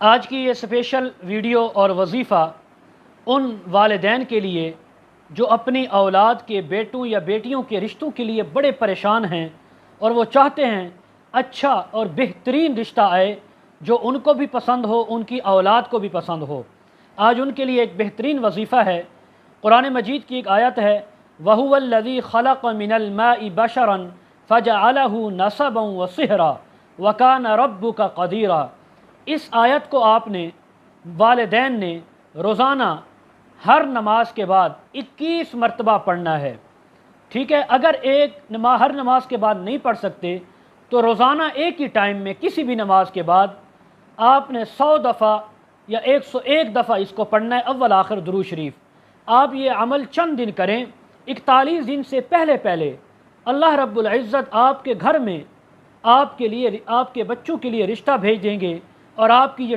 آج کی یہ اسپیشل ویڈیو اور وظیفہ ان والدین کے لیے جو اپنی اولاد کے بیٹوں یا بیٹیوں کے رشتوں کے لیے بڑے پریشان ہیں اور وہ چاہتے ہیں اچھا اور بہترین رشتہ آئے جو ان کو بھی پسند ہو، ان کی اولاد کو بھی پسند ہو۔ آج ان کے لیے ایک بہترین وظیفہ ہے۔ قرآن مجید کی ایک آیت ہے وَهُوَ الَّذِي خَلَقَ مِنَ الْمَاءِ بَشَرًا فَجَعَلَهُ نَسَبًا وَصِهْرًا وَكَانَ رَبُّكَ قَدِيرًا۔ اس آیت کو آپ نے والدین نے روزانہ ہر نماز کے بعد 21 مرتبہ پڑھنا ہے، ٹھیک ہے؟ اگر ہر نماز کے بعد نہیں پڑھ سکتے تو روزانہ ایک ہی ٹائم میں کسی بھی نماز کے بعد آپ نے 100 دفعہ یا 101 دفعہ اس کو پڑھنا ہے، اول آخر درود شریف۔ آپ یہ عمل چند دن کریں، 41 دن سے پہلے اللہ رب العزت آپ کے گھر میں آپ کے بچوں کے لیے رشتہ بھیج دیں گے اور آپ کی یہ